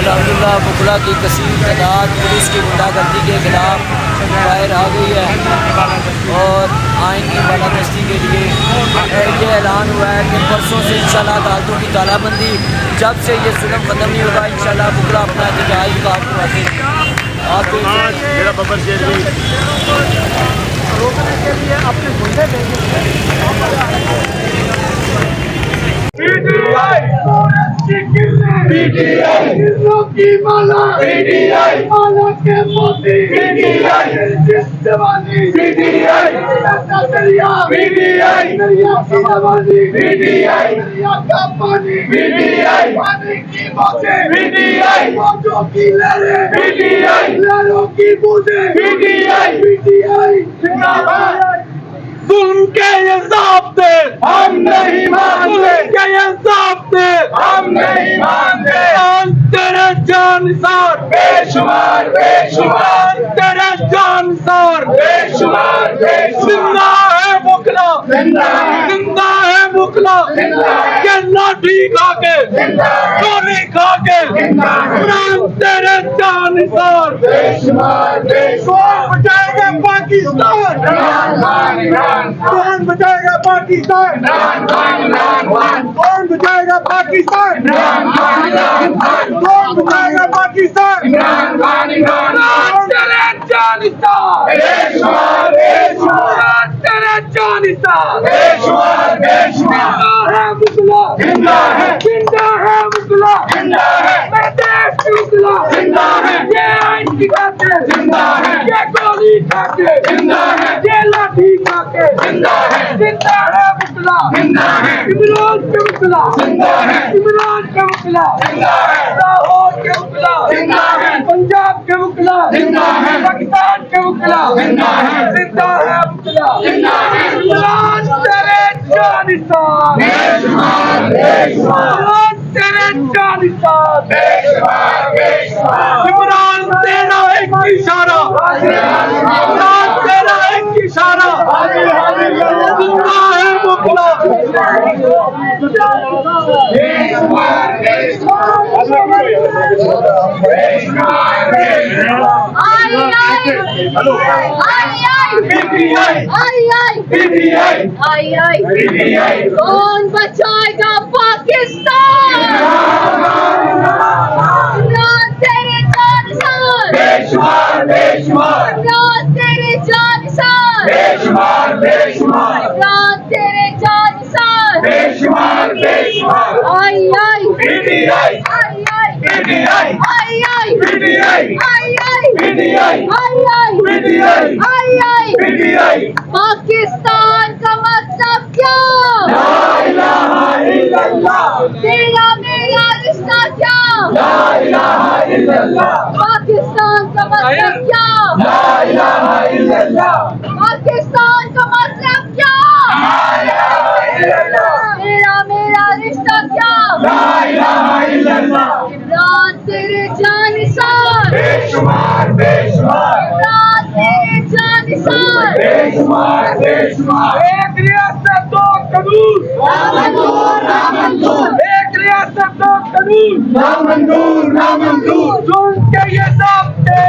अलहमदुलिल्लाह वकला की कसीर तादाद पुलिस की गुंडागर्दी के खिलाफ बाहर आ गई है और आइन की बालादस्ती के लिए ये ऐलान हुआ है कि परसों से इंशाल्लाह अदालतों की तालाबंदी, जब से ये जुल्म ख़त्म नहीं होगा इंशाल्लाह वकला अपना एहतजाज का आपको मेरा बबर शेर रोकने के लिए अपने गुंडे भेजे की माला माला के मोती दरिया समावादी दरिया का पानी पानी की मौजों की लहरों की बूंदें जुल्म के ये ज़ाब्ते हम नहीं मानते, के ये ज़ाब्ते हम नहीं मानते। तेरे जानसार बेशुमार तेरे जानसार बेशुमार जिंदा है वकला, जिंदा है वकला, ये लाठी खा के गोली खा के इमरान तेरे जानसार बेशुमार कौन बचाएगा पाकिस्तान, कौन बचाएगा पाकिस्तान, कौन बचाएगा पाकिस्तान, कौन बचाएगा पाकिस्तान, तेरे जानिसार तेरे जानिसार जिंदा है वकला, मैं देश की वकला जिंदा है, ये आइन की खाके जिंदा है, ये गोली खाके जिंदा है, ये लाठी खाके जिंदा है वकला, इमरान के वकला जिंदा है, इमरान के वकला जिंदा है, लाहौर के वकला जिंदा है, पंजाब के वकला जिंदा है, पाकिस्तान के वकला जिंदा है वकला इमरान तेरे जानिसार तेरे जानिसार इमरान तेरा एक इशारा, इमरान तेरा एक इशारा जिंदा है वकला। कौन बचाएगा पाकिस्तान, इमरान तेरे जानसार इमरान तेरे जानसार इमरान तेरे जानसार पाकिस्तान का मतलब क्या, तेरा मेरा रिश्ता क्या, पाकिस्तान का मतलब क्या, पाकिस्तान का मतलब क्या, तेरा मेरा रिश्ता क्या, इमरान तेरे जानिसार इमरान तेरे जानिसार एक रियासत दो कानून, एक रियासत दो कानून, जुल्म के ये ज़ाब्ते